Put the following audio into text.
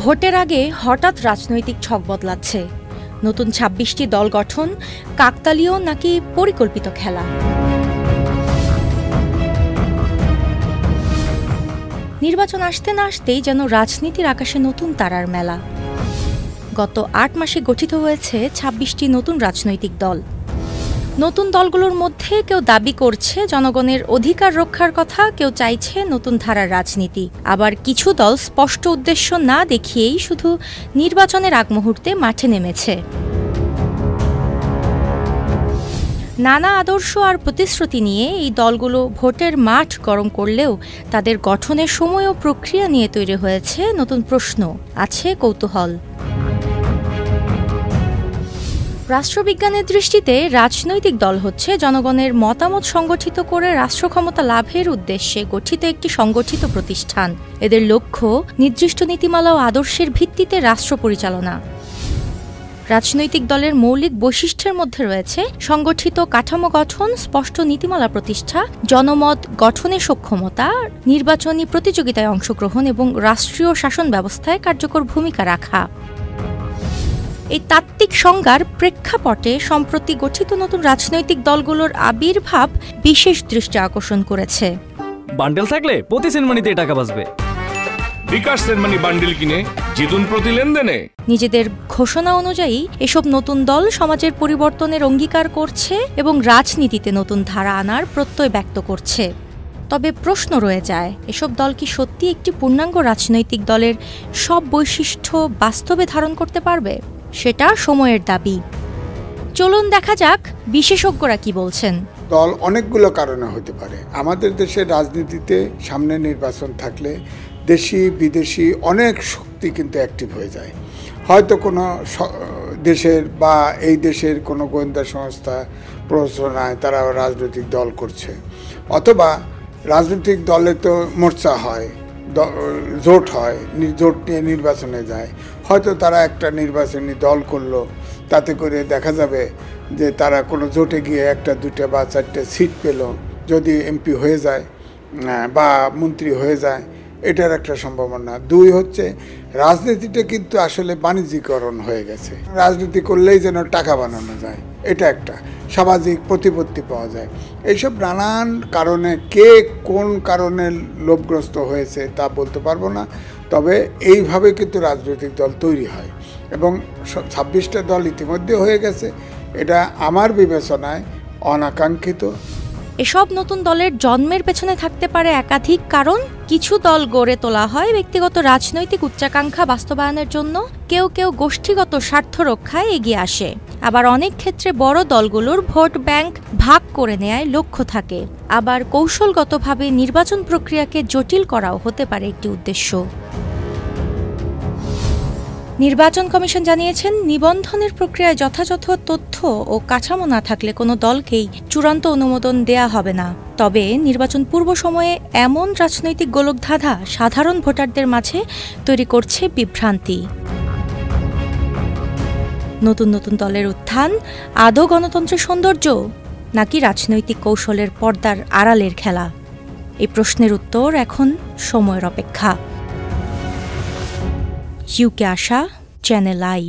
ভোটের আগে হঠাৎ রাজনৈতিক ছক বদলাচ্ছে। নতুন ২৬টি দল গঠন কাকতালীয় নাকি পরিকল্পিত খেলা? নির্বাচন আসতে না আসতেই যেন রাজনীতির আকাশে নতুন তারার মেলা। গত ৮ মাসে গঠিত হয়েছে ২৬টি নতুন রাজনৈতিক দল। নতুন দলগুলোর মধ্যে কেউ দাবি করছে জনগণের অধিকার রক্ষার কথা, কেউ চাইছে নতুন ধারার রাজনীতি। আবার কিছু দল স্পষ্ট উদ্দেশ্য না দেখিয়েই শুধু নির্বাচনের আগ মুহূর্তে মাঠে নেমেছে। নানা আদর্শ আর প্রতিশ্রুতি নিয়ে এই দলগুলো ভোটের মাঠ গরম করলেও তাদের গঠনের সময় ও প্রক্রিয়া নিয়ে তৈরি হয়েছে নতুন প্রশ্ন, আছে কৌতূহল। রাষ্ট্রবিজ্ঞানের দৃষ্টিতে রাজনৈতিক দল হচ্ছে জনগণের মতামত সংগঠিত করে রাষ্ট্র ক্ষমতা লাভের উদ্দেশ্যে গঠিত একটি সংগঠিত প্রতিষ্ঠান। এদের লক্ষ্য নির্দিষ্ট নীতিমালা ও আদর্শের ভিত্তিতে রাষ্ট্র পরিচালনা। রাজনৈতিক দলের মৌলিক বৈশিষ্ট্যের মধ্যে রয়েছে সংগঠিত কাঠামো গঠন, স্পষ্ট নীতিমালা প্রতিষ্ঠা, জনমত গঠনে সক্ষমতা, নির্বাচনী প্রতিযোগিতায় অংশগ্রহণ এবং রাষ্ট্রীয় শাসন ব্যবস্থায় কার্যকর ভূমিকা রাখা। এই তাত্ত্বিক সংজ্ঞার প্রেক্ষাপটে সম্প্রতি গঠিত নতুন রাজনৈতিক দলগুলোর আবির্ভাব বিশেষ দৃষ্টি আকর্ষণ করেছে। বান্ডেল থাকলে প্রতি সেনমানিতে টাকা বাঁচবে। বিকাশ সেনমানি বান্ডেল কিনে জিতুন প্রতি লেনদেনে। নিজেদের ঘোষণা অনুযায়ী এসব নতুন দল সমাজের পরিবর্তনের অঙ্গীকার করছে এবং রাজনীতিতে নতুন ধারা আনার প্রত্যয় ব্যক্ত করছে। তবে প্রশ্ন রয়ে যায়, এসব দল কি সত্যি একটি পূর্ণাঙ্গ রাজনৈতিক দলের সব বৈশিষ্ট্য বাস্তবে ধারণ করতে পারবে? সেটা সময়ের দাবি। চলুন দেখা যাক বিশেষজ্ঞরা কি বলছেন। দল অনেকগুলো কারণে হতে পারে। আমাদের দেশের রাজনীতিতে সামনে নির্বাচন থাকলে দেশি বিদেশি অনেক শক্তি কিন্তু অ্যাক্টিভ হয়ে যায়। হয়তো কোনো দেশের বা এই দেশের কোনো গোয়েন্দা সংস্থা প্ররোচনায় তারা রাজনৈতিক দল করছে, অথবা রাজনৈতিক দলে তো মোর্চা হয়, জোট হয়, জোট নিয়ে নির্বাচনে যায়। হয়তো তারা একটা নির্বাচনী দল করলো, তাতে করে দেখা যাবে যে তারা কোনো জোটে গিয়ে একটা দুটো বা চারটে সিট পেল, যদি এমপি হয়ে যায় বা মন্ত্রী হয়ে যায়, এটার একটা সম্ভাবনা। দুই হচ্ছে রাজনীতিটা কিন্তু আসলে বাণিজ্যিকরণ হয়ে গেছে। রাজনীতি করলেই যেন টাকা বানানো যায়, এটা একটা সামাজিক প্রতিপত্তি পাওয়া যায়। এইসব নানান কারণে কে কোন কারণে লোভগ্রস্ত হয়েছে তা বলতে পারবো না, তবে এইভাবে কিন্তু রাজনৈতিক দল তৈরি হয় এবং ২৬টা দল ইতিমধ্যে হয়ে গেছে। এটা আমার বিবেচনায় অনাকাঙ্ক্ষিত। এসব নতুন দলের জন্মের পেছনে থাকতে পারে একাধিক কারণ। কিছু দল গড়ে তোলা হয় ব্যক্তিগত রাজনৈতিক উচ্চাকাঙ্ক্ষা বাস্তবায়নের জন্য, কেউ কেউ গোষ্ঠীগত স্বার্থ রক্ষায় এগিয়ে আসে। আবার অনেক ক্ষেত্রে বড় দলগুলোর ভোট ব্যাংক ভাগ করে নেয়ার লক্ষ্য থাকে। আবার কৌশলগতভাবে নির্বাচন প্রক্রিয়াকে জটিল করাও হতে পারে একটি উদ্দেশ্য। নির্বাচন কমিশন জানিয়েছেন, নিবন্ধনের প্রক্রিয়ায় যথাযথ তথ্য ও কাঠামো না থাকলে কোনো দলকেই চূড়ান্ত অনুমোদন দেয়া হবে না। তবে নির্বাচন পূর্ব সময়ে এমন রাজনৈতিক গোলকধাঁধা সাধারণ ভোটারদের মাঝে তৈরি করছে বিভ্রান্তি। নতুন নতুন দলের উত্থান আদৌ গণতন্ত্রের সৌন্দর্য নাকি রাজনৈতিক কৌশলের পর্দার আড়ালের খেলা? এই প্রশ্নের উত্তর এখন সময়ের অপেক্ষা। UK Asha, channel I.